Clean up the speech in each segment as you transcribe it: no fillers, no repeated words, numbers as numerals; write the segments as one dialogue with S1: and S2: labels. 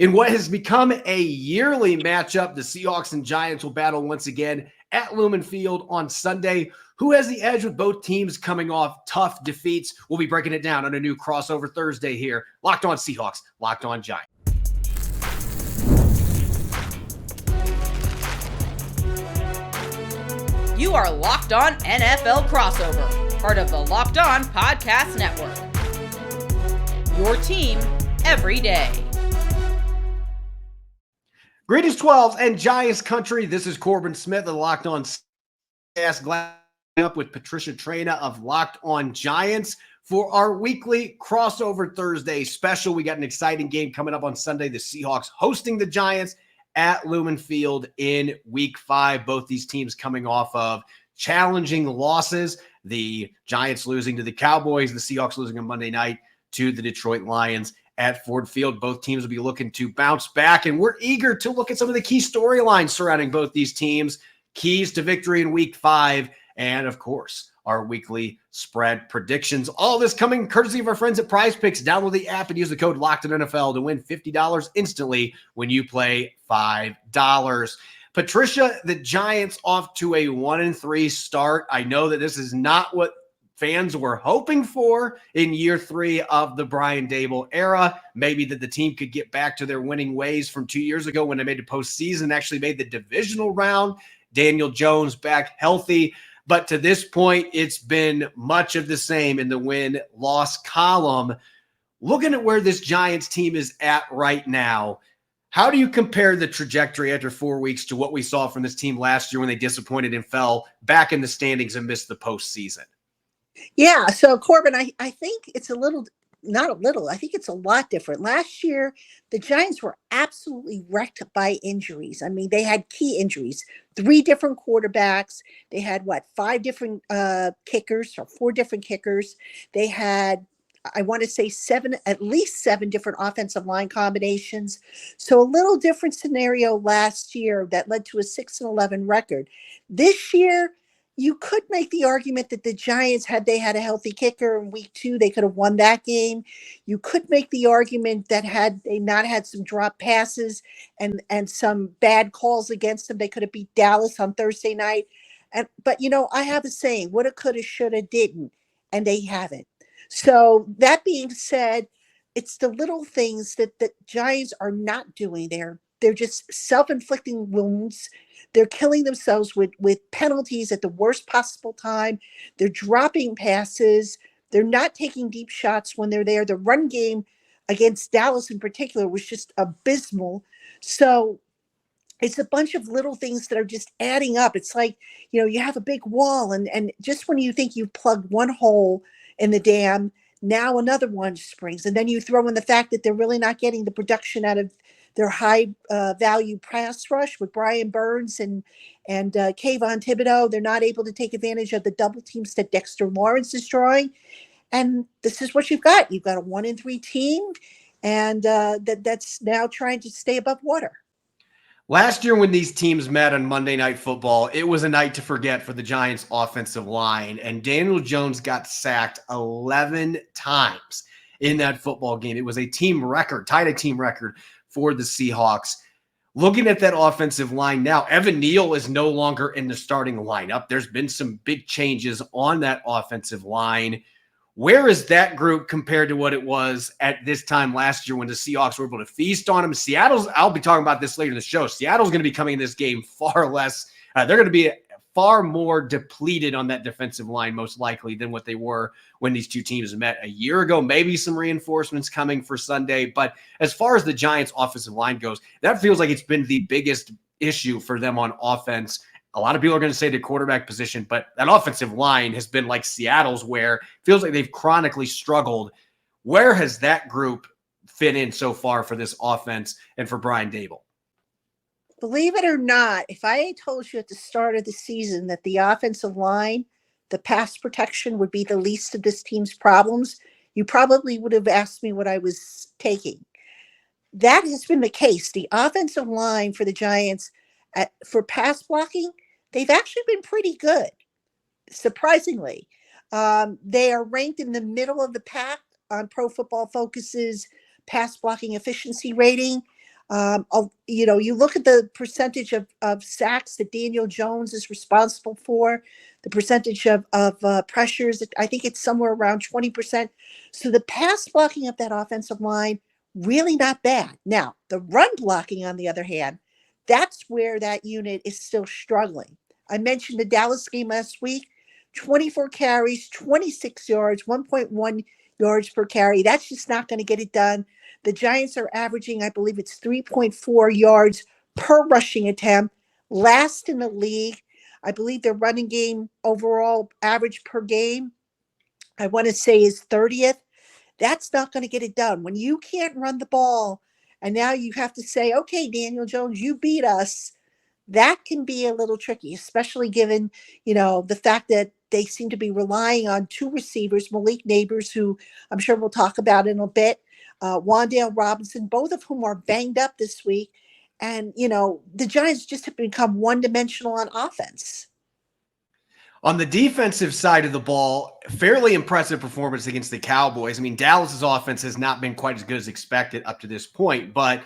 S1: In what has become a yearly matchup, the Seahawks and Giants will battle once again at Lumen Field on Sunday. Who has the edge with both teams coming off tough defeats? We'll be breaking it down on a new crossover Thursday here. Locked on Seahawks, Locked on Giants.
S2: You are Locked On NFL Crossover, part of the Locked On Podcast Network. Your team every day.
S1: Greetings, 12s and Giants country. This is Corbin Smith of Locked On Podcast. Glad to be up with Patricia Traina of Locked On Giants for our weekly crossover Thursday special. We got an exciting game coming up on Sunday. The Seahawks hosting the Giants at Lumen Field in Week 5. Both these teams coming off of challenging losses. The Giants losing to the Cowboys, the Seahawks losing on Monday night to the Detroit Lions at Ford Field. Both teams will be looking to bounce back, and we're eager to look at some of the key storylines surrounding both these teams, keys to victory in Week 5, and, of course, our weekly spread predictions. All this coming courtesy of our friends at Prize Picks. Download the app and use the code LOCKEDONNFL to win $50 instantly when you play $5. Patricia, the Giants off to a 1-3 start. I know that this is not what fans were hoping for in year 3 of the Brian Daboll era. Maybe that the team could get back to their winning ways from 2 years ago when they made the postseason, actually made the divisional round. Daniel Jones back healthy. But to this point, it's been much of the same in the win-loss column. Looking at where this Giants team is at right now, how do you compare the trajectory after 4 weeks to what we saw from this team last year when they disappointed and fell back in the standings and missed the postseason?
S3: Yeah, so Corbin, I think it's I think it's a lot different. Last year, the Giants were absolutely wrecked by injuries. I mean, they had key injuries, 3 different quarterbacks. They had, 5 different kickers or 4 different kickers. They had, I want to say at least 7 different offensive line combinations. So a little different scenario last year that led to a 6-11 record. This year, you could make the argument that the Giants, had they had a healthy kicker in Week 2, they could have won that game. You could make the argument that had they not had some drop passes and some bad calls against them, they could have beat Dallas on Thursday night. But I have a saying, woulda, coulda, shoulda, didn't, and they haven't. So that being said, it's the little things that the Giants are not doing there. They're just self-inflicting wounds. They're killing themselves with penalties at the worst possible time. They're dropping passes. They're not taking deep shots when they're there. The run game against Dallas in particular was just abysmal. So it's a bunch of little things that are just adding up. It's like, you have a big wall, and just when you think you've plugged one hole in the dam, now another one springs. And then you throw in the fact that they're really not getting the production out of their high value pass rush with Brian Burns and Kayvon Thibodeau. They're not able to take advantage of the double teams that Dexter Lawrence is drawing. And this is what you've got. You've got a 1-3 team, and that's now trying to stay above water.
S1: Last year when these teams met on Monday Night Football, it was a night to forget for the Giants offensive line, and Daniel Jones got sacked 11 times in that football game. It was a team record, tied a team record for the Seahawks. Looking at that offensive line now, Evan Neal is no longer in the starting lineup. There's been some big changes on that offensive line. Where is that group compared to what it was at this time last year when the Seahawks were able to feast on them? I'll be talking about this later in the show. Seattle's going to be coming in this game far less. They're going to be far more depleted on that defensive line, most likely, than what they were when these two teams met a year ago. Maybe some reinforcements coming for Sunday. But as far as the Giants' offensive line goes, that feels like it's been the biggest issue for them on offense. A lot of people are going to say the quarterback position, but that offensive line has been like Seattle's, where it feels like they've chronically struggled. Where has that group fit in so far for this offense and for Brian Daboll?
S3: Believe it or not, if I had told you at the start of the season that the offensive line, the pass protection would be the least of this team's problems, you probably would have asked me what I was taking. That has been the case. The offensive line for the Giants, for pass blocking, they've actually been pretty good, surprisingly. They are ranked in the middle of the pack on Pro Football Focus's pass blocking efficiency rating. You look at the percentage of sacks that Daniel Jones is responsible for, the percentage of pressures. I think it's somewhere around 20%. So the pass blocking of that offensive line, really not bad. Now, the run blocking, on the other hand, that's where that unit is still struggling. I mentioned the Dallas game last week, 24 carries, 26 yards, 1.1 yards per carry. That's just not going to get it done. The Giants are averaging, I believe it's 3.4 yards per rushing attempt, last in the league. I believe their running game overall average per game, I want to say, is 30th. That's not going to get it done. When you can't run the ball and now you have to say, okay, Daniel Jones, you beat us, that can be a little tricky, especially given, the fact that they seem to be relying on two receivers, Malik Nabers, who I'm sure we'll talk about in a bit, Wan'Dale Robinson, both of whom are banged up this week. And, the Giants just have become one-dimensional on offense.
S1: On the defensive side of the ball, fairly impressive performance against the Cowboys. I mean, Dallas's offense has not been quite as good as expected up to this point, but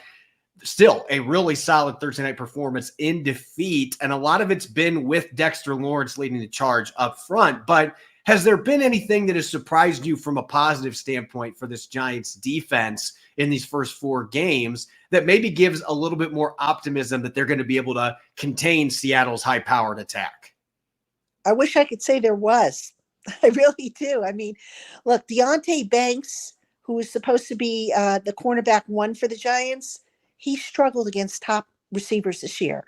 S1: still a really solid Thursday night performance in defeat. And a lot of it's been with Dexter Lawrence leading the charge up front. But has there been anything that has surprised you from a positive standpoint for this Giants defense in these first four games that maybe gives a little bit more optimism that they're going to be able to contain Seattle's high-powered attack?
S3: I wish I could say there was. I really do. I mean, look, Deonte Banks, who is supposed to be the cornerback one for the Giants, he struggled against top receivers this year.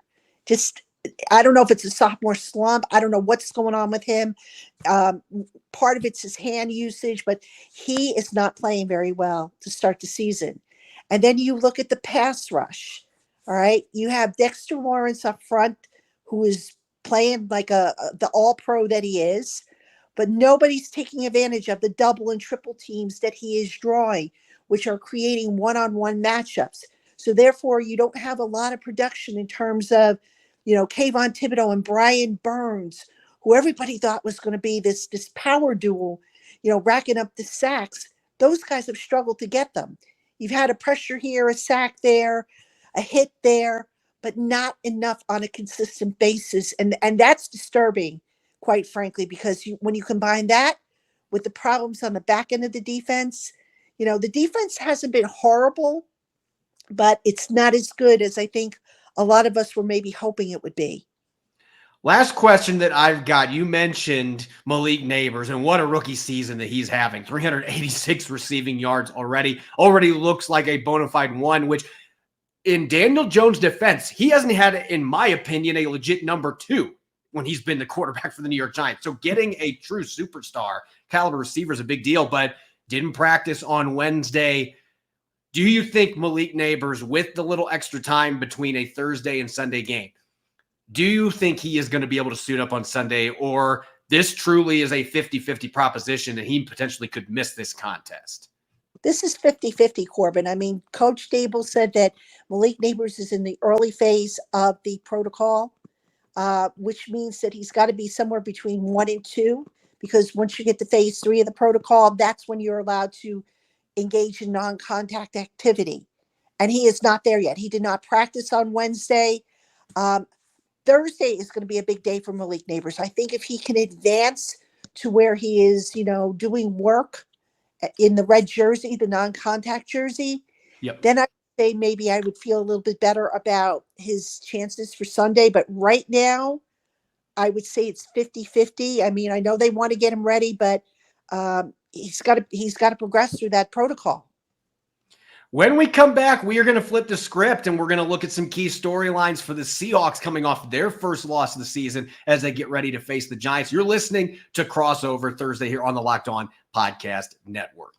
S3: I don't know if it's a sophomore slump. I don't know what's going on with him. Part of it's his hand usage, but he is not playing very well to start the season. And then you look at the pass rush. All right. You have Dexter Lawrence up front, who is playing like the all-pro that he is, but nobody's taking advantage of the double and triple teams that he is drawing, which are creating one-on-one matchups. So therefore, you don't have a lot of production in terms of, Kayvon Thibodeau and Brian Burns, who everybody thought was going to be this power duel, racking up the sacks. Those guys have struggled to get them. You've had a pressure here, a sack there, a hit there, but not enough on a consistent basis. And that's disturbing, quite frankly, because when you combine that with the problems on the back end of the defense, the defense hasn't been horrible, but it's not as good as I think a lot of us were maybe hoping it would be.
S1: Last question that I've got, you mentioned Malik Nabers and what a rookie season that he's having. 386 receiving yards already looks like a bona fide one, which in Daniel Jones' defense, he hasn't had, in my opinion, a legit number two when he's been the quarterback for the New York Giants. So getting a true superstar caliber receiver is a big deal, but didn't practice on Wednesday. Do you think Malik Nabers, with the little extra time between a Thursday and Sunday game, do you think he is going to be able to suit up on Sunday, or this truly is a 50-50 proposition and he potentially could miss this contest?
S3: This is 50-50, Corbin. I mean, Coach Dable said that Malik Nabers is in the early phase of the protocol, which means that he's got to be somewhere between 1 and 2, because once you get to phase 3 of the protocol, that's when you're allowed to engage in non-contact activity. And he is not there yet. He did not practice on Wednesday. Thursday is going to be a big day for Malik Nabers. I think if he can advance to where he is, doing work in the red jersey, the non-contact jersey, then I'd say maybe I would feel a little bit better about his chances for Sunday. But right now, I would say it's 50-50. I mean, I know they want to get him ready, but he's got to progress through that protocol.
S1: When we come back, we are going to flip the script and we're going to look at some key storylines for the Seahawks coming off their first loss of the season as they get ready to face the Giants. You're listening to Crossover Thursday here on the Locked On Podcast Network.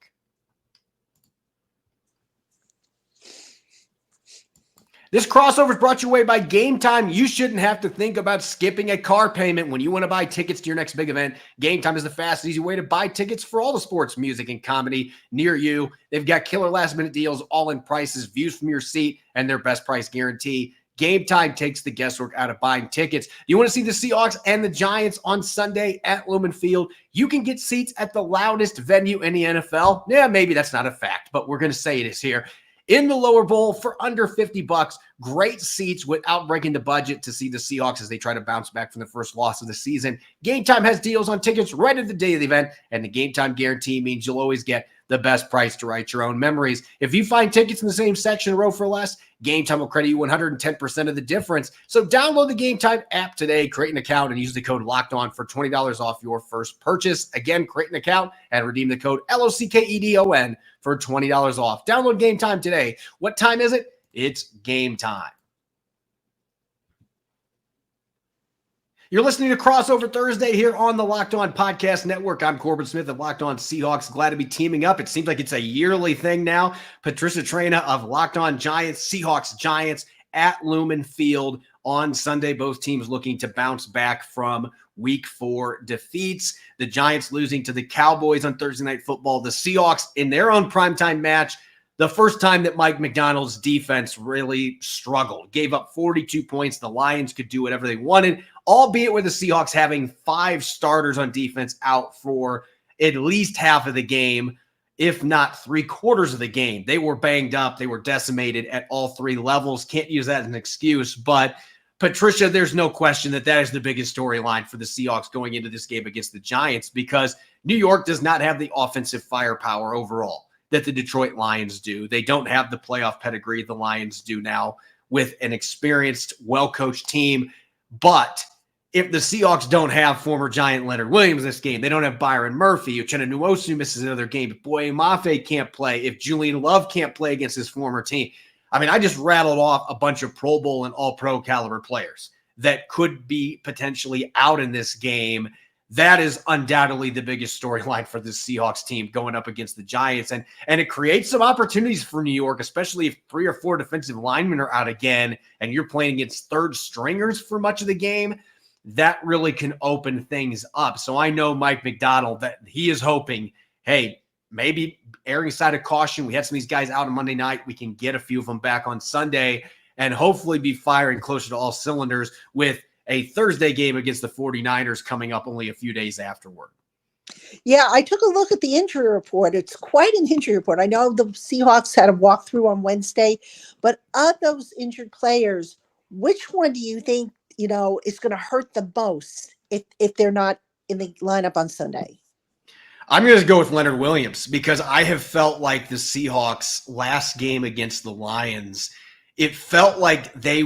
S1: This crossover is brought your way by Game Time. You shouldn't have to think about skipping a car payment when you want to buy tickets to your next big event. Game Time is the fast, easy way to buy tickets for all the sports, music, and comedy near you. They've got killer last-minute deals, all-in prices, views from your seat, and their best price guarantee. Game Time takes the guesswork out of buying tickets. You want to see the Seahawks and the Giants on Sunday at Lumen Field? You can get seats at the loudest venue in the NFL. Yeah, maybe that's not a fact, but we're going to say it is here. in the lower bowl for under $50. Great seats without breaking the budget to see the Seahawks as they try to bounce back from the first loss of the season. Game Time has deals on tickets right at the day of the event, and the Game Time guarantee means you'll always get the best price to write your own memories. If you find tickets in the same section row for less, Game Time will credit you 110% of the difference. So download the Game Time app today, create an account, and use the code LOCKEDON for $20 off your first purchase. Again, create an account and redeem the code LOCKEDON for $20 off. Download Game Time today. What time is it? It's game time. You're listening to Crossover Thursday here on the Locked On Podcast Network. I'm Corbin Smith of Locked On Seahawks. Glad to be teaming up. It seems like it's a yearly thing now. Patricia Traina of Locked On Giants, Seahawks Giants at Lumen Field on Sunday. Both teams looking to bounce back from Week 4 defeats. The Giants losing to the Cowboys on Thursday Night Football. The Seahawks in their own primetime match. The first time that Mike Macdonald's defense really struggled. Gave up 42 points. The Lions could do whatever they wanted, albeit with the Seahawks having 5 starters on defense out for at least half of the game, if not 3/4 of the game. They were banged up. They were decimated at all 3 levels. Can't use that as an excuse. But, Patricia, there's no question that is the biggest storyline for the Seahawks going into this game against the Giants, because New York does not have the offensive firepower overall that the Detroit Lions do. They don't have the playoff pedigree the Lions do now with an experienced, well-coached team. But if the Seahawks don't have former Giant Leonard Williams this game, they don't have Byron Murphy, Uchenna Nwosu misses another game, if Boye Mafe can't play, if Julian Love can't play against his former team. I mean, I just rattled off a bunch of Pro Bowl and All-Pro caliber players that could be potentially out in this game. That is undoubtedly the biggest storyline for the Seahawks team going up against the Giants. And it creates some opportunities for New York, especially if 3 or 4 defensive linemen are out again and you're playing against third stringers for much of the game. That really can open things up. So I know Mike Macdonald, that he is hoping, hey, maybe erring side of caution. We had some of these guys out on Monday night. We can get a few of them back on Sunday and hopefully be firing closer to all cylinders with a Thursday game against the 49ers coming up only a few days afterward.
S3: Yeah, I took a look at the injury report. It's quite an injury report. I know the Seahawks had a walkthrough on Wednesday, but of those injured players, which one do you think, is going to hurt the most if they're not in the lineup on Sunday?
S1: I'm going to go with Leonard Williams, because I have felt like the Seahawks last game against the Lions, it felt like they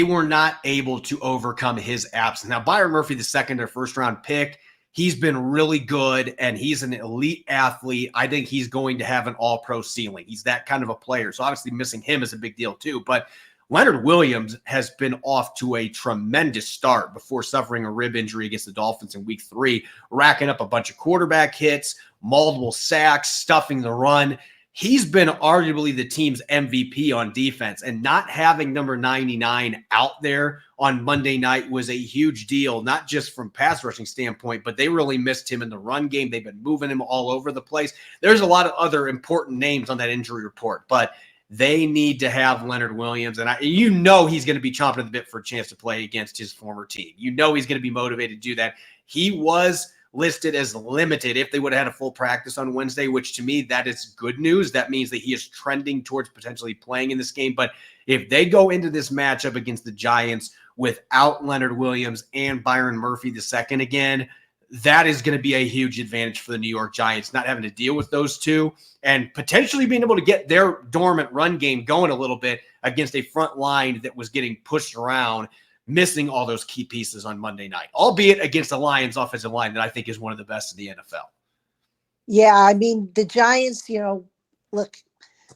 S1: were not able to overcome his absence. Now, Byron Murphy, the second or first round pick, he's been really good and he's an elite athlete. I think he's going to have an all-pro ceiling. He's that kind of a player. So obviously missing him is a big deal too. But Leonard Williams has been off to a tremendous start before suffering a rib injury against the Dolphins in Week 3, racking up a bunch of quarterback hits, multiple sacks, stuffing the run. He's been arguably the team's MVP on defense, and not having number 99 out there on Monday night was a huge deal, not just from pass rushing standpoint, but they really missed him in the run game. They've been moving him all over the place. There's a lot of other important names on that injury report, but they need to have Leonard Williams, and he's going to be chomping at the bit for a chance to play against his former team. He's going to be motivated to do that. He was listed as limited if they would have had a full practice on Wednesday, which to me, that is good news. That means that he is trending towards potentially playing in this game. But if they go into this matchup against the Giants without Leonard Williams and Byron Murphy II again, that is going to be a huge advantage for the New York Giants, not having to deal with those two and potentially being able to get their dormant run game going a little bit against a front line that was getting pushed around, missing all those key pieces on Monday night, albeit against the Lions offensive line that I think is one of the best in the NFL.
S3: Yeah, I mean, the Giants, look,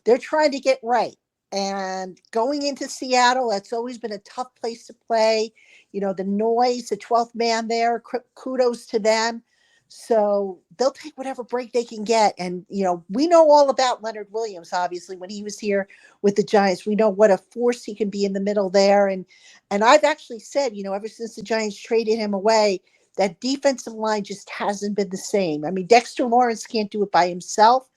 S3: they're trying to get right. And going into Seattle, that's always been a tough place to play. The noise, the 12th man there, kudos to them. So they'll take whatever break they can get. And, we know all about Leonard Williams, obviously, when he was here with the Giants. We know what a force he can be in the middle there. And I've actually said, ever since the Giants traded him away, that defensive line just hasn't been the same. I mean, Dexter Lawrence can't do it by himself.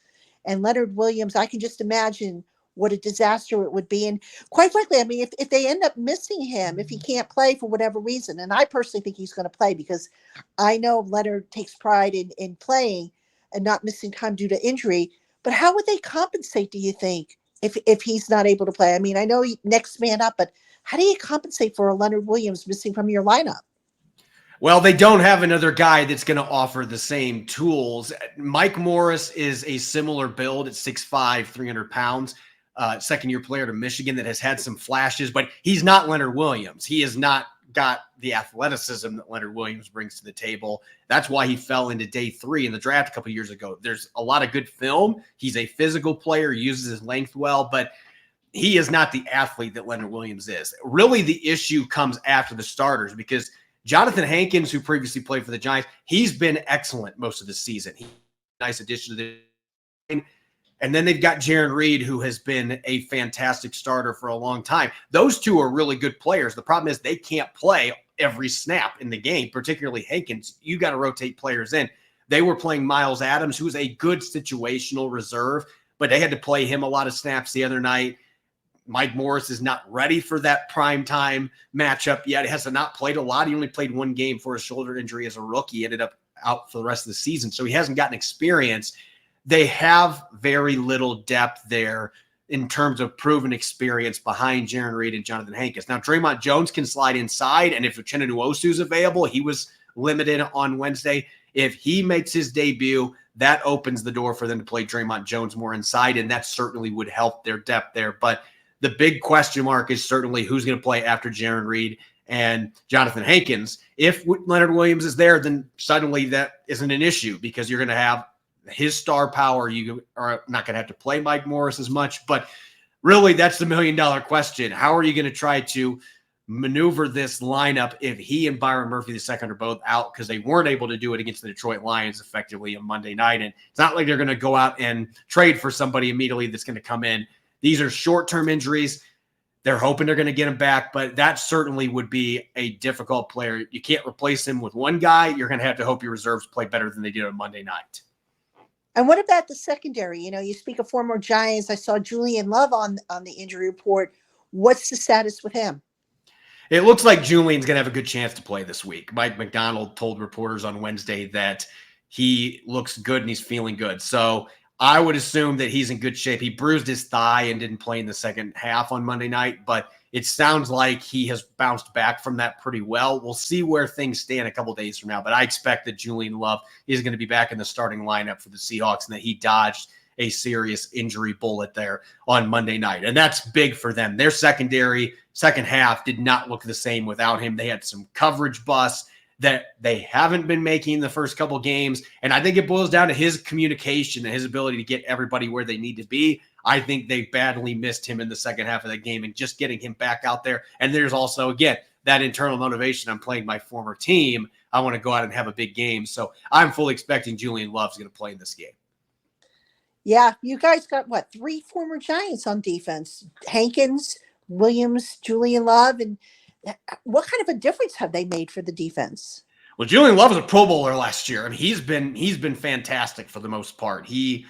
S3: And Leonard Williams, I can just imagine what a disaster it would be. And quite frankly, I mean, if they end up missing him, if he can't play for whatever reason, and I personally think he's going to play because I know Leonard takes pride in playing and not missing time due to injury, but how would they compensate, do you think, if he's not able to play. I mean, I know next man up, but how do you compensate for a Leonard Williams missing from your lineup?
S1: Well, they don't have another guy that's going to offer the same tools. Mike Morris is a similar build at 6'5", 300 pounds, second-year player to Michigan that has had some flashes, but he's not Leonard Williams. He has not got the athleticism that Leonard Williams brings to the table. That's why he fell into day 3 in the draft a couple of years ago. There's a lot of good film. He's a physical player, uses his length well, but he is not the athlete that Leonard Williams is. Really, the issue comes after the starters because Jonathan Hankins, who previously played for the Giants, he's been excellent most of the season. He's a nice addition to the team. And then they've got Jaron Reed, who has been a fantastic starter for a long time. Those two are really good players. The problem is they can't play every snap in the game, particularly Hankins. You got to rotate players in. They were playing Miles Adams, who's a good situational reserve, but they had to play him a lot of snaps the other night. Mike Morris is not ready for that primetime matchup yet. He has not played a lot. He only played one game for a shoulder injury as a rookie. He ended up out for the rest of the season, so he hasn't gotten experience. They have very little depth there in terms of proven experience behind Jaron Reed and Jonathan Hankins. Now, Draymond Jones can slide inside, and if Uchenna Nwosu is available, he was limited on Wednesday. If he makes his debut, that opens the door for them to play Draymond Jones more inside, and that certainly would help their depth there. But the big question mark is certainly who's going to play after Jaron Reed and Jonathan Hankins. If Leonard Williams is there, then suddenly that isn't an issue because you're going to have his star power. You are not going to have to play Mike Morris as much, but really that's the $1 million question. How are you going to try to maneuver this lineup if he and Byron Murphy II are both out because they weren't able to do it against the Detroit Lions effectively on Monday night? And it's not like they're going to go out and trade for somebody immediately that's going to come in. These are short-term injuries. They're hoping they're going to get him back, but that certainly would be a difficult player. You can't replace him with one guy. You're going to have to hope your reserves play better than they did on Monday night.
S3: And what about the secondary? You know, you speak of former Giants. I saw Julian Love on the injury report. What's the status with him?
S1: It looks like Julian's going to have a good chance to play this week. Mike McDonald told reporters on Wednesday that he looks good and he's feeling good. So I would assume that he's in good shape. He bruised his thigh and didn't play in the second half on Monday night, but it sounds like he has bounced back from that pretty well. We'll see where things stand a couple days from now, but I expect that Julian Love is going to be back in the starting lineup for the Seahawks and that he dodged a serious injury bullet there on Monday night. And that's big for them. Their secondary second half did not look the same without him. They had some coverage busts that they haven't been making the first couple games. And I think it boils down to his communication and his ability to get everybody where they need to be. I think they badly missed him in the second half of the game and just getting him back out there. And there's also, again, that internal motivation. I'm playing my former team. I want to go out and have a big game. So I'm fully expecting Julian Love's going to play in this game.
S3: Yeah, you guys got, 3 former Giants on defense? Hankins, Williams, Julian Love, and what kind of a difference have they made for the defense?
S1: Well, Julian Love was a Pro Bowler last year. I mean, he's been fantastic for the most part. He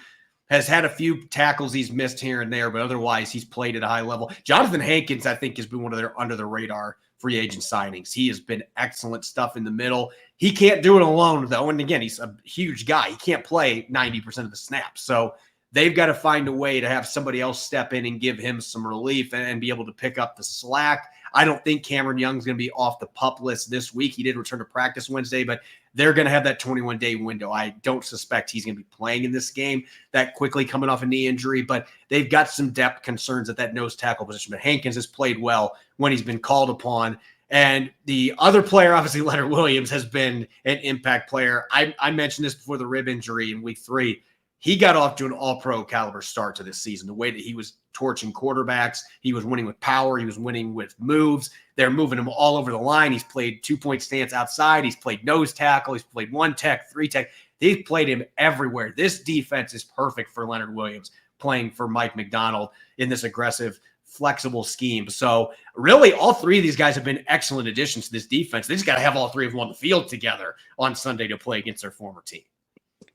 S1: has had a few tackles he's missed here and there, but otherwise he's played at a high level. Jonathan Hankins, I think, has been one of their under the radar free agent signings. He has been excellent stuff in the middle. He can't do it alone, though. And again, he's a huge guy. He can't play 90% of the snaps. So they've got to find a way to have somebody else step in and give him some relief and be able to pick up the slack. I don't think Cameron Young's going to be off the PUP list this week. He did return to practice Wednesday, but they're going to have that 21-day window. I don't suspect he's going to be playing in this game that quickly coming off a knee injury, but they've got some depth concerns at that nose tackle position. But Hankins has played well when he's been called upon. And the other player, obviously Leonard Williams, has been an impact player. I mentioned this before the rib injury in week 3. He got off to an all-pro caliber start to this season. The way that he was torching quarterbacks, he was winning with power, he was winning with moves. They're moving him all over the line. He's played 2-point stance outside. He's played nose tackle. He's played 1-tech, 3-tech. They've played him everywhere. This defense is perfect for Leonard Williams playing for Mike McDonald in this aggressive, flexible scheme. So really, all 3 of these guys have been excellent additions to this defense. They just got to have all 3 of them on the field together on Sunday to play against their former team.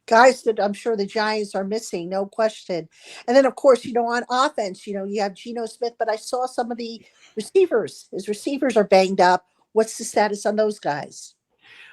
S3: Guys that I'm sure the Giants are missing, no question. And then, of course, on offense, you have Geno Smith, but I saw some of the receivers. His receivers are banged up. What's the status on those guys?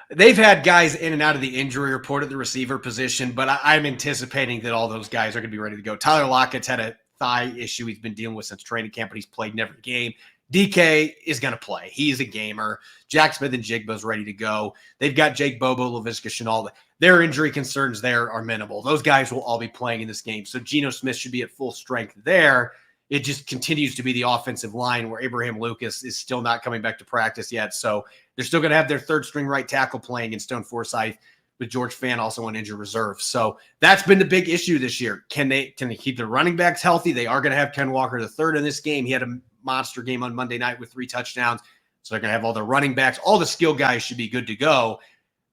S1: They've had guys in and out of the injury report at the receiver position, but I'm anticipating that all those guys are going to be ready to go. Tyler Lockett's had a thigh issue he's been dealing with since training camp, but he's played in every game. DK is going to play. He's a gamer. Jack Smith and Jigba's ready to go. They've got Jake Bobo, Laviska Shenault. Their injury concerns there are minimal. Those guys will all be playing in this game. So Geno Smith should be at full strength there. It just continues to be the offensive line where Abraham Lucas is still not coming back to practice yet. So they're still going to have their third string right tackle playing in Stone Forsythe, with George Fant also on injured reserve. So that's been the big issue this year. Can they keep their running backs healthy? They are going to have Ken Walker III in this game. He had a monster game on Monday night with 3 touchdowns. So they're going to have all the running backs. All the skill guys should be good to go.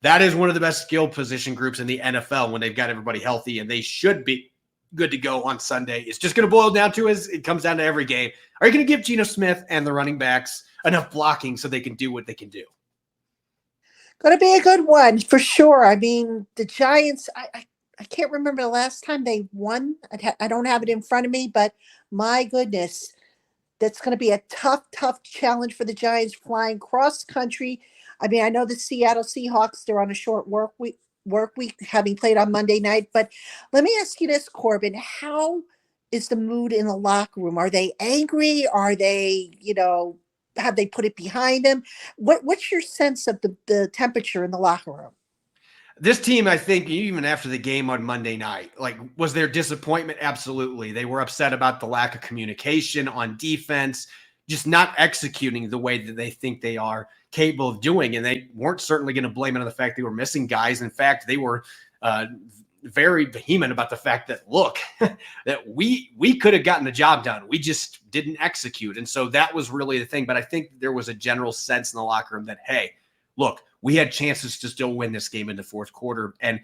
S1: That is one of the best skill position groups in the NFL when they've got everybody healthy, and they should be good to go on Sunday. It's just going to boil down to is it comes down to every game. Are you going to give Geno Smith and the running backs enough blocking so they can do what they can do?
S3: Going to be a good one for sure. I mean, the Giants, I can't remember the last time they won. I don't have it in front of me, but my goodness, that's going to be a tough challenge for the Giants flying cross country. I mean, I know the Seattle Seahawks, they're on a short work week, having played on Monday night. But let me ask you this, Corbin, how is the mood in the locker room? Are they angry? Are they, have they put it behind them? What's your sense of the temperature in the locker room?
S1: This team, I think, even after the game on Monday night, was there disappointment? Absolutely. They were upset about the lack of communication on defense, just not executing the way that they think they are capable of doing. And they weren't certainly going to blame it on the fact they were missing guys. In fact, they were very vehement about the fact that, look, that we could have gotten the job done. We just didn't execute. And so that was really the thing. But I think there was a general sense in the locker room that, hey, look, we had chances to still win this game in the fourth quarter. And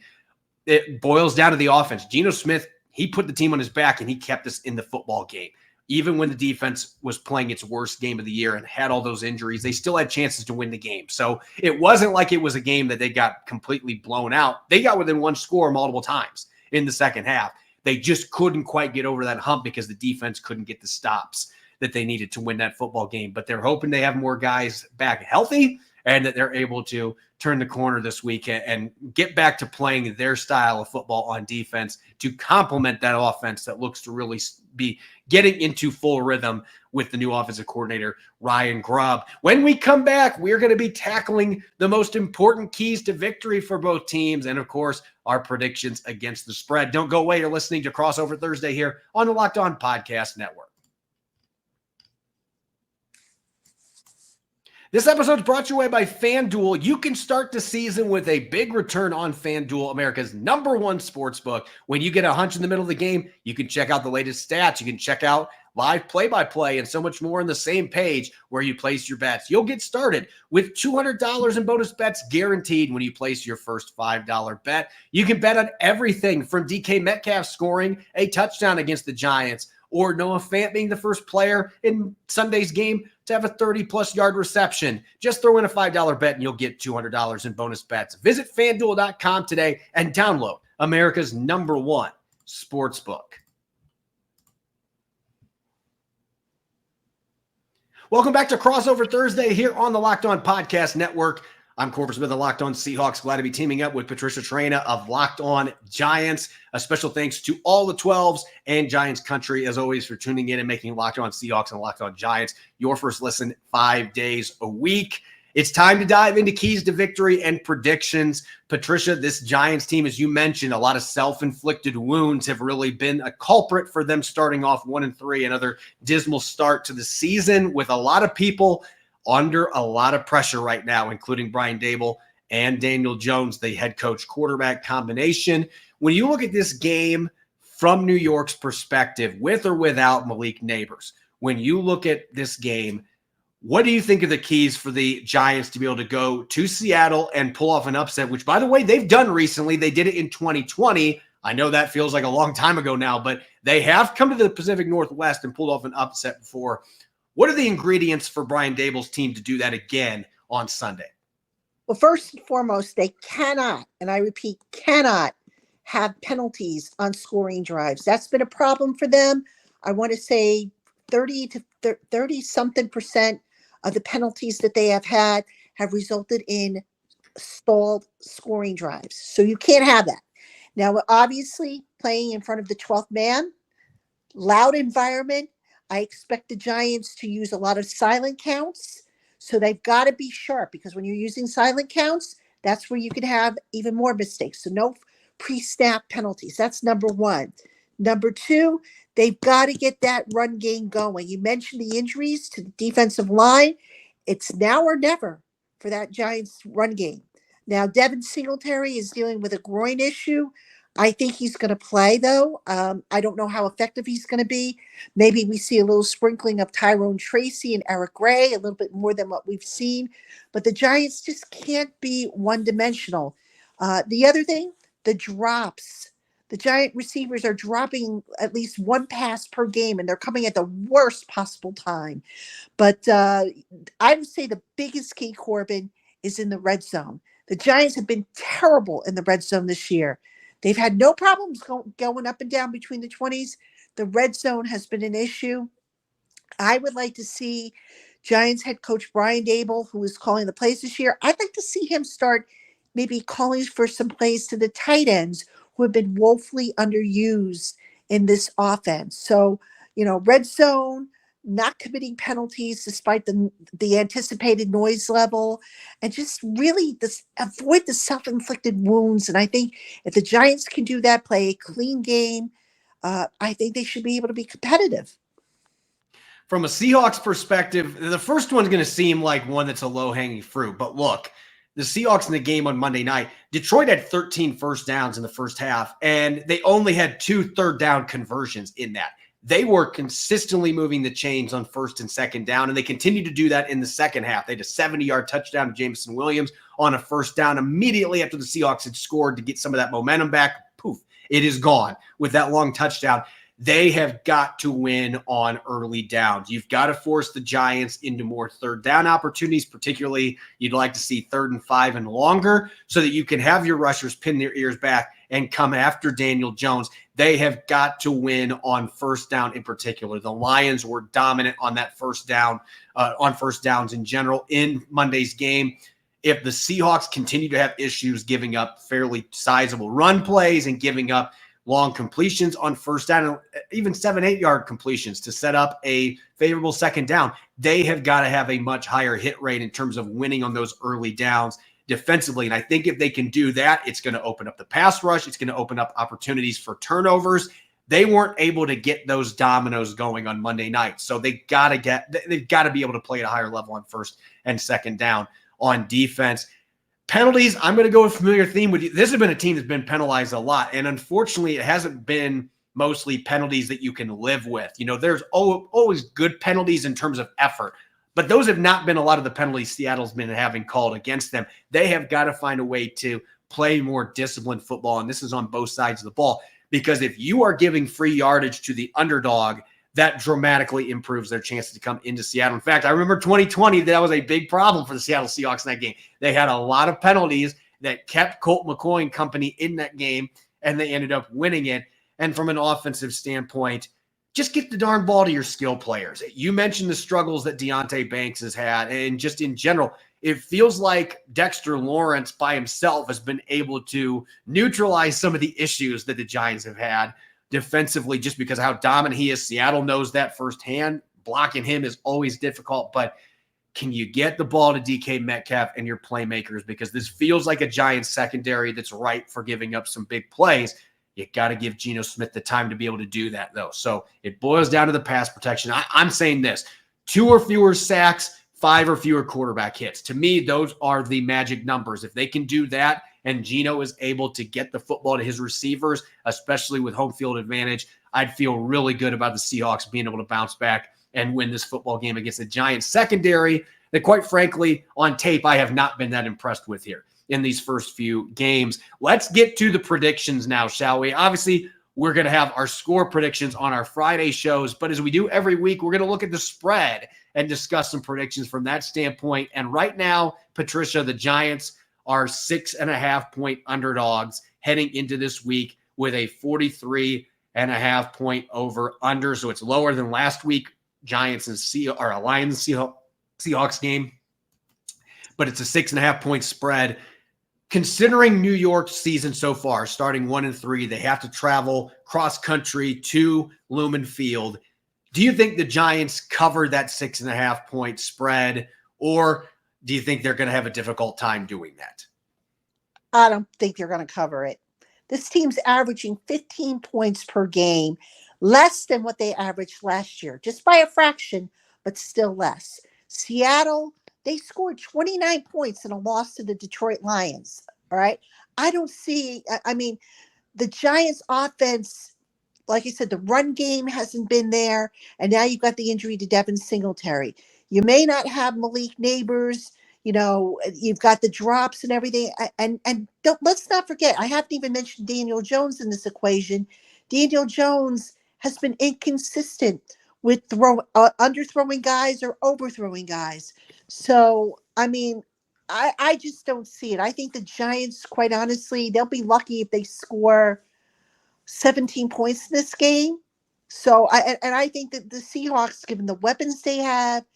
S1: it boils down to the offense. Geno Smith, he put the team on his back and he kept us in the football game. Even when the defense was playing its worst game of the year and had all those injuries, they still had chances to win the game. So it wasn't like it was a game that they got completely blown out. They got within one score multiple times in the second half. They just couldn't quite get over that hump because the defense couldn't get the stops that they needed to win that football game. But they're hoping they have more guys back healthy and that they're able to turn the corner this week and get back to playing their style of football on defense to complement that offense that looks to really be getting into full rhythm with the new offensive coordinator, Ryan Grubb. When we come back, we're going to be tackling the most important keys to victory for both teams and, of course, our predictions against the spread. Don't go away. You're listening to Crossover Thursday here on the Locked On Podcast Network. This episode is brought your way by FanDuel. You can start the season with a big return on FanDuel, America's #1 sportsbook. When you get a hunch in the middle of the game, you can check out the latest stats. You can check out live play-by-play and so much more on the same page where you place your bets. You'll get started with $200 in bonus bets guaranteed when you place your first $5 bet. You can bet on everything from DK Metcalf scoring a touchdown against the Giants or Noah Fant being the first player in Sunday's game to have a 30-plus yard reception. Just throw in a $5 bet and you'll get $200 in bonus bets. Visit FanDuel.com today and download America's #1 sportsbook. Welcome back to Crossover Thursday here on the Locked On Podcast Network. I'm Corbin Smith of Locked On Seahawks. Glad to be teaming up with Patricia Traina of Locked On Giants. A special thanks to all the 12s and Giants country, as always, for tuning in and making Locked On Seahawks and Locked On Giants your first listen 5 days a week. It's time to dive into keys to victory and predictions. Patricia, this Giants team, as you mentioned, a lot of self-inflicted wounds have really been a culprit for them starting off 1-3, another dismal start to the season with a lot of people under a lot of pressure right now, including Brian Daboll and Daniel Jones, the head coach quarterback combination. When you look at this game from New York's perspective, with or without Malik Nabers, when you look at this game, what do you think are the keys for the Giants to be able to go to Seattle and pull off an upset, which, by the way, they've done recently? They did it in 2020. I know that feels like a long time ago now, but they have come to the Pacific Northwest and pulled off an upset before. What are the ingredients for Brian Daboll's team to do that again on Sunday?
S3: Well, first and foremost, they cannot, and I repeat, cannot have penalties on scoring drives. That's been a problem for them. I want to say 30-something% of the penalties that they have had have resulted in stalled scoring drives. So you can't have that. Now, obviously, playing in front of the 12th man, Loud environment. I expect the Giants to use a lot of silent counts. So they've got to be sharp because when you're using silent counts, that's where you can have even more mistakes. So no pre-snap penalties. That's number one. Number two, they've got to get that run game going. You mentioned the injuries to the defensive line. It's now or never for that Giants run game. Now, Devin Singletary is dealing with a groin issue. I think he's going to play, though. I don't know how effective he's going to be. Maybe we see a little sprinkling of Tyrone Tracy and Eric Gray, a little bit more than what we've seen. But the Giants just can't be one-dimensional. The other thing, the drops. The Giant receivers are dropping at least one pass per game, and they're coming at the worst possible time. But I would say the biggest key, Corbin, is in the red zone. The Giants have been terrible in the red zone this year. They've had no problems going up and down between the 20s. The red zone has been an issue. I would like to see Giants head coach Brian Dable, who is calling the plays this year. I'd like to see him start maybe calling for some plays to the tight ends who have been woefully underused in this offense. So, red zone, not committing penalties despite the anticipated noise level, and just really avoid the self-inflicted wounds. And I think if the Giants can do that, play a clean game, I think they should be able to be competitive.
S1: From a Seahawks perspective, the first one's going to seem like one that's a low-hanging fruit. But look, the Seahawks in the game on Monday night, Detroit had 13 first downs in the first half, and they only had 2 third-down conversions in that. They were consistently moving the chains on first and second down, and they continued to do that in the second half. They had a 70-yard touchdown to Jameson Williams on a first down immediately after the Seahawks had scored to get some of that momentum back. Poof, it is gone with that long touchdown. They have got to win on early downs. You've got to force the Giants into more third down opportunities, particularly you'd like to see 3rd and 5 and longer so that you can have your rushers pin their ears back and come after Daniel Jones. They have got to win on first down in particular. The Lions were dominant on that first down, on first downs in general in Monday's game. If the Seahawks continue to have issues giving up fairly sizable run plays and giving up long completions on first down, and even 7-8 yard completions to set up a favorable second down, they have got to have a much higher hit rate in terms of winning on those early downs defensively. And I think if they can do that, it's going to open up the pass rush. It's going to open up opportunities for turnovers. They weren't able to get those dominoes going on Monday night. So they've got to be able to play at a higher level on first and second down on defense. Penalties, I'm going to go with a familiar theme with you. This has been a team that's been penalized a lot, and unfortunately, it hasn't been mostly penalties that you can live with. There's always good penalties in terms of effort, but those have not been a lot of the penalties Seattle's been having called against them. They have got to find a way to play more disciplined football, and this is on both sides of the ball, because if you are giving free yardage to the underdog, that dramatically improves their chances to come into Seattle. In fact, I remember 2020, that was a big problem for the Seattle Seahawks in that game. They had a lot of penalties that kept Colt McCoy and company in that game, and they ended up winning it. And from an offensive standpoint, just get the darn ball to your skill players. You mentioned the struggles that Deonte Banks has had, and just in general, it feels like Dexter Lawrence by himself has been able to neutralize some of the issues that the Giants have had defensively, just because of how dominant he is. Seattle knows that firsthand. Blocking him is always difficult, but can you get the ball to DK Metcalf and your playmakers? Because this feels like a Giants secondary that's ripe for giving up some big plays. You got to give Geno Smith the time to be able to do that, though. So it boils down to the pass protection. I'm saying this: 2 or fewer sacks, 5 or fewer quarterback hits. To me, those are the magic numbers. If they can do that, and Geno is able to get the football to his receivers, especially with home field advantage, I'd feel really good about the Seahawks being able to bounce back and win this football game against the Giants secondary that, quite frankly, on tape, I have not been that impressed with here in these first few games. Let's get to the predictions now, shall we? Obviously, we're going to have our score predictions on our Friday shows, but as we do every week, we're going to look at the spread and discuss some predictions from that standpoint. And right now, Patricia, the Giants are 6.5-point underdogs heading into this week with a 43.5-point over under. So it's lower than last week, Lions and Seahawks game, but it's a 6.5-point spread. considering New York's season so far, starting 1-3, they have to travel cross country to Lumen Field. Do you think the Giants cover that 6.5-point spread, or do you think they're going to have a difficult time doing that?
S3: I don't think they're going to cover it. This team's averaging 15 points per game, less than what they averaged last year, just by a fraction, but still less. Seattle, they scored 29 points in a loss to the Detroit Lions. All right. I don't see, I mean, the Giants offense, like I said, the run game hasn't been there. And now you've got the injury to Devin Singletary. You may not have Malik Nabers. You know, you've got the drops and everything. And let's not forget, I haven't even mentioned Daniel Jones in this equation. Daniel Jones has been inconsistent with underthrowing guys or overthrowing guys. So, I mean, I just don't see it. I think the Giants, quite honestly, they'll be lucky if they score 17 points in this game. So, I think that the Seahawks, given the weapons they have,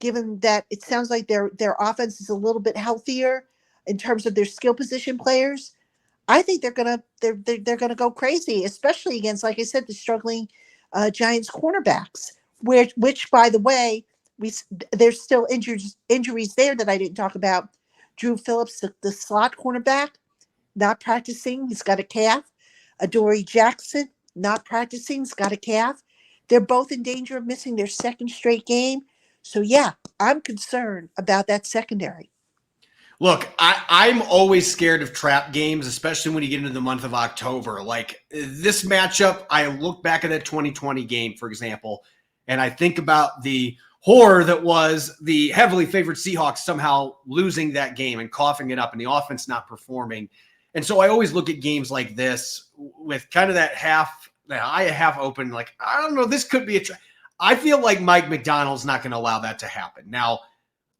S3: given that it sounds like their offense is a little bit healthier in terms of their skill position players, I think they're gonna go crazy, especially against, like I said, the struggling Giants cornerbacks. Which by the way, there's still injuries there that I didn't talk about. Drew Phillips, the slot cornerback, not practicing. He's got a calf. Adoree Jackson, not practicing. He's got a calf. They're both in danger of missing their second straight game. So, yeah, I'm concerned about that secondary.
S1: Look, I'm always scared of trap games, especially when you get into the month of October. Like this matchup, I look back at that 2020 game, for example, and I think about the horror that was the heavily favored Seahawks somehow losing that game and coughing it up and the offense not performing. And so I always look at games like this with kind of that eye half open, like, I don't know, this could be a trap. I feel like Mike McDonald's not going to allow that to happen. Now,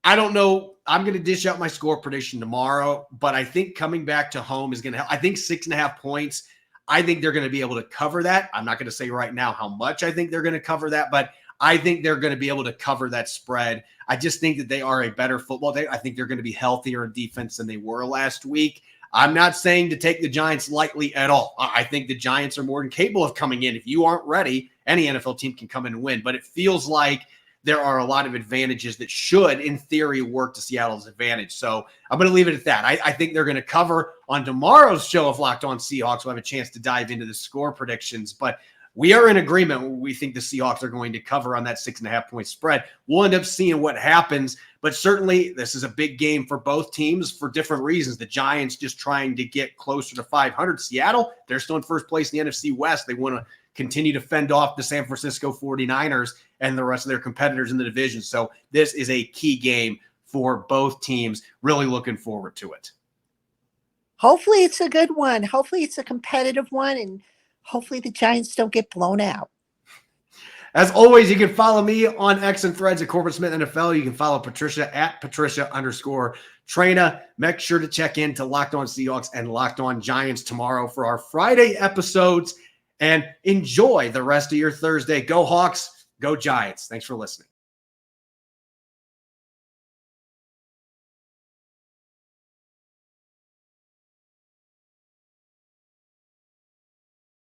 S1: I don't know. I'm going to dish out my score prediction tomorrow, but I think coming back to home is going to help. I think 6.5 points. I think they're going to be able to cover that. I'm not going to say right now how much I think they're going to cover that, but I think they're going to be able to cover that spread. I just think that they are a better football team. I think they're going to be healthier in defense than they were last week. I'm not saying to take the Giants lightly at all. I think the Giants are more than capable of coming in. If you aren't ready, any NFL team can come in and win. But it feels like there are a lot of advantages that should, in theory, work to Seattle's advantage. So I'm going to leave it at that. I think they're going to cover on tomorrow's show of Locked On Seahawks. We'll have a chance to dive into the score predictions. But we are in agreement. We think the Seahawks are going to cover on that 6.5-point spread. We'll end up seeing what happens. But certainly, this is a big game for both teams for different reasons. The Giants just trying to get closer to 500. Seattle, they're still in first place in the NFC West. They want to continue to fend off the San Francisco 49ers and the rest of their competitors in the division. So this is a key game for both teams. Really looking forward to it.
S3: Hopefully it's a good one. Hopefully it's a competitive one, and hopefully the Giants don't get blown out.
S1: As always, you can follow me on X and Threads at Corbin Smith NFL. You can follow Patricia at Patricia_Traina. Make sure to check in to Locked On Seahawks and Locked On Giants tomorrow for our Friday episodes. And enjoy the rest of your Thursday. Go Hawks, go Giants. Thanks for listening.